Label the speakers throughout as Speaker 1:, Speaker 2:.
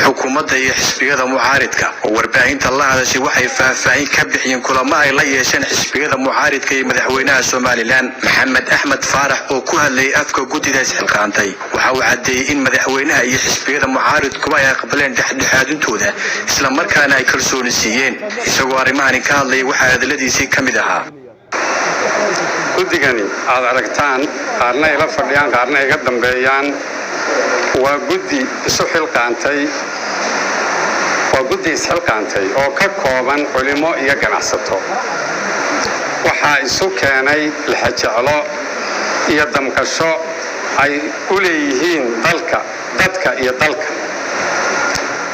Speaker 1: xukuumadda iyo xisbiyada mucaaridka oo warbaahinta la hadashay waxay faahfaahin ka bixiyeen kulamo ay la yeesheen xisbiyada mucaaridka iyo madaxweynaha Soomaaliland Maxamed Axmed Faarax oo ku hadlayay afka guddidaas xilqaantay waxa uu cadeeyay in madaxweynaha iyo xisbiyada mucaaridku ay aqbaleen dhexdhexaadintooda isla markaana ay kalsooni siiyeen isagoo arrimahan ka hadlayay waxa hadaladiisii ka mid ahaa
Speaker 2: guddigani aad aragtaan qaarna ay la fadhiyaan qaarna ay ka dambeeyaan waa guddi isu xilqaantay oo ka kooban culimo iyo ganacsato waxaa isu keenay lixajeclo iyo damqasho ay u leeyihiin dadka iyo dalka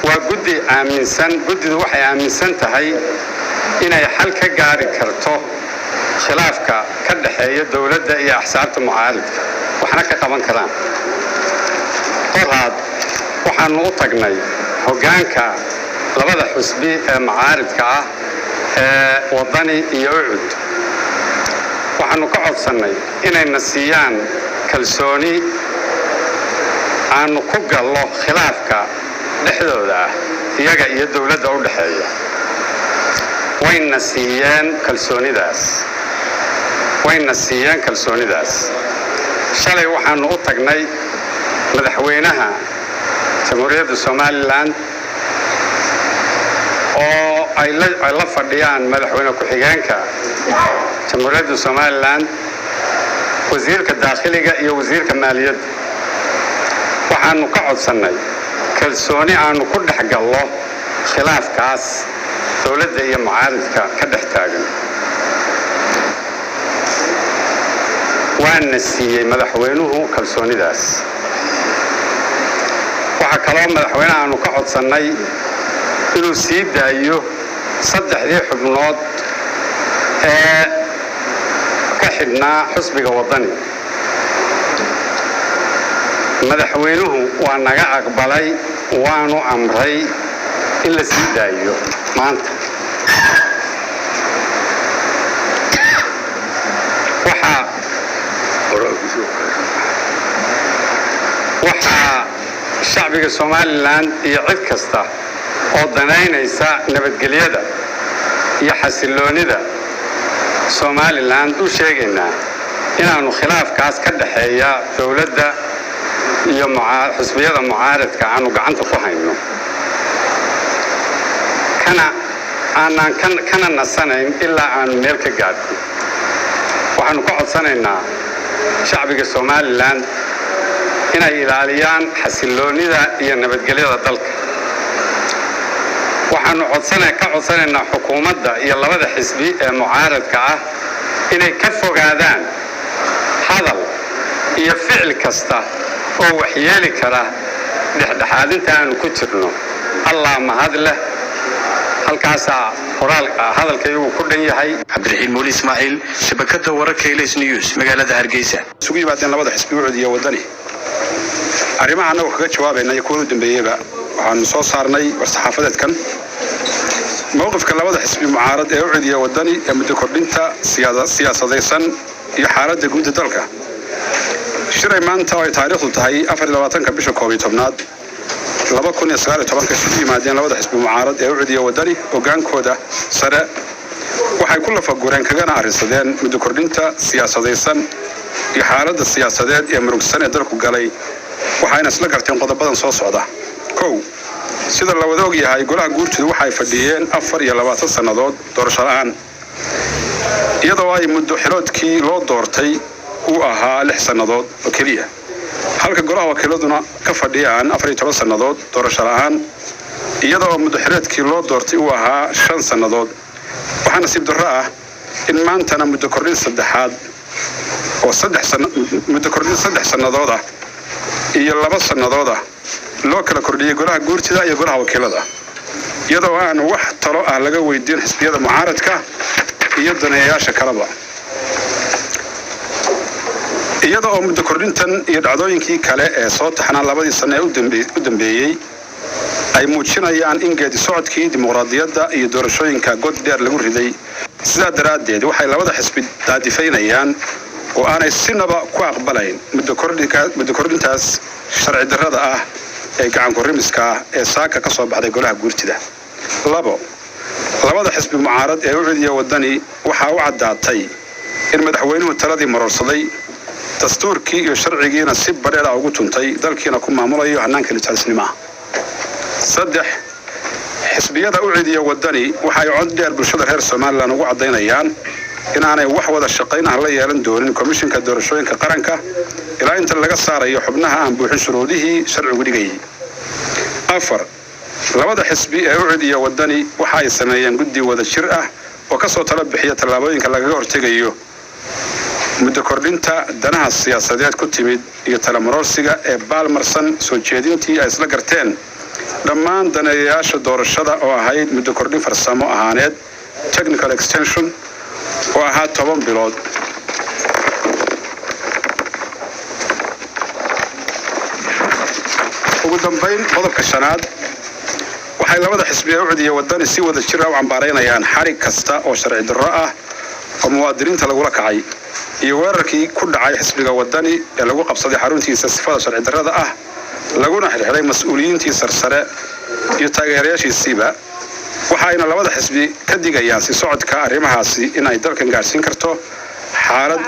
Speaker 2: waa guddidu waxay aaminsan tahay inay xal ka gaari karto khilaafka ka dhaxeeya dawladda iyo axsaabta mucaaridka waxna ka qaban karaan qoraad waxaanu u tagnay hoggaanka labada xusbi ee mucaaridka ah ee wadani iyo ucud waxaanu ka codsannay inayna siiyaan kalsooni aanu ku gallo khilaafka dhexdooda ah iyaga iyo dawladda u dhaxeeya wayna siiyeen kalsoonidaas shalay waxaanu u tagnay madaxweynaha jamhuuriyadda Soomaaliland oo ay la fadhiyaan madaxweyne ku-xigeenka jamhuuriyadda Soomaaliland wasiirka dakhliga iyo wasiirka maaliyadda waxaanu ka codsannay kalsooni aanu ku dhex gallo khilaafkaas dawladda iyo mucaaridka ka dhex taagan waana siiyey madaxweynuhu kalsoonidaas waxaa kaloo madaxweynaha aanu ka codsannay inuu sii daayo 3 xubnood ee ka xidhnaa xusbiga wadani madaxweynuhu waa naga aqbalay waanu amray in la sii daayo maanta waxaa shacbiga Soomaaliland iyo cid kasta oo danaynaysa nabadgelyada iyo xasiloonida Soomaaliland u sheegaynaa inaanu khilaafkaas ka dhaxeeya dawladda iyo xisbiyada mucaaridka aanu gacanta ku hayno kana nasanayn ilaa aanu meel ka gaadhno waxaanu ka codsanaynaa shacbiga Soomaaliland inay ilaaliyaan xasiloonida iyo nabadgelyada dalka waxaanu ka codsanaynaa xukuumadda iyo labada xisbi ee mucaaradka ah inay ka fogaadaan hadal iyo ficil kasta oo waxyeeli kara dhexdhexaadinta aanu ku jirno allah mahad leh halkaasa hadalkaygu ku dhan yahay
Speaker 1: Cabdiraxiin Muuli Ismaaciil shabakada wararka Ilays News magaalada Hargeysa
Speaker 3: isugu yimaadeen labada xisbi ucud iyo wadani arrimaha anagu kaga jawaabaynay kuwa u dambeeyayba waxaanu soo saarnay war-saxaafadeedkan mowqifka labada xisbi mucaarad ee ucud iyo wadani ee muddo kordhinta siyaasadaysan iyo xaaladda guud ee dalka shiray maanta oo ay taariikhdu tahay 24 bisha 11 2019 isugu yimaadeen labada xisbi mucaarad ee ucud iyo wadani hogaankooda sare waxay ku lafagureen kagana arrinsadeen muddo kordhinta siyaasadaysan iyo xaaladda siyaasadeed ee murugsan ee dalku galay waxayna isla garteen qodobadan soo socda kow sida la wada og yahay golaha guurtidu waxay fadhiyeen 24 sannadood doorasho la'aan iyadoo ay muddo xiloodkii loo doortay uu ahaa 6 sannadood oo keliya halka golaha wakiiladuna ka fadhiyaan 14 sannadood doorasho la'aan iyadoo muddo xiloodkii loo doortay uu ahaa 5 sannadood waxaana nasiib darro ah in maantana muddo kordhin saddexaad oo 3 sannadood ah iyo 2 sannadood ah loo kala kordhiyay golaha guurtida iyo golaha wakiilada iyadoo aan wax talo ah laga weydiin xisbiyada mucaaradka iyo daneeyayaasha kalaba iyadoo muddo kordhintan iyo dhacdooyinkii kale ee soo taxnaa 2 sano ee u dambeeyay ay muujinayaan in geedi socodkii dimuqraadiyadda iyo doorashooyinka god dheer lagu riday sidaa daraaddeed waxay labada xisbi daadifaynayaan oo aanay sinaba ku aqbalayn muddo kordhintaas sharci darrada ah ee gacan ku rimiska ah ee saaka ka soo baxday golaha guurtida. labada xisbi mucaarad ee ucid iyo wadani waxaa u caddaatay in madaxweynuhu taladii marorsaday dastuurkii iyo sharcigiina si badheedha ugu tuntay dalkiina ku maamulayo hannaanka nijaaisnimo ah. 3 xisbiyada ucid iyo wadani waxay cod dheer bulshada reer Soomaaliland ugu cadaynayaan inaanay wax wada shaqayn ah la yeelan doonin komishinka doorashooyinka qaranka ilaa inta laga saarayo xubnaha aan buuxin shuruudihii sharcigu dhigayay. 4 labada xisbi ee ucid iyo wadani waxa ay sameeyeen guddi wada jir ah oo ka soo tala bixiya tallaabooyinka lagaga hortegayo muddo kordhinta danaha siyaasadeed ku timid iyo tala marorsiga ee baalmarsan soo jeedintii ay isla garteen dhammaan daneeyayaasha doorashada oo ahayd muddo kordhin farsamo ahaaneed technical extension oo ahaa 10 bilood. ugu dambayn qodobka 5 waxay labada xisbi ee ucid iyo wadani si wada jir ah u cambaaraynayaan xarig kasta oo sharci darro ah oo muwaadiniinta lagula kacay iyo weerarkii ku dhacay xisbiga wadani ee lagu qabsaday xaruntiisa sifada sharci darrada ah laguna xirxiray mas'uuliyiintii sarsare iyo taageerayaashiisiiba. waxayna labada xisbi ka digayaan si socodka arrimahaasi in ay dalkan gaarsiin karto xaalad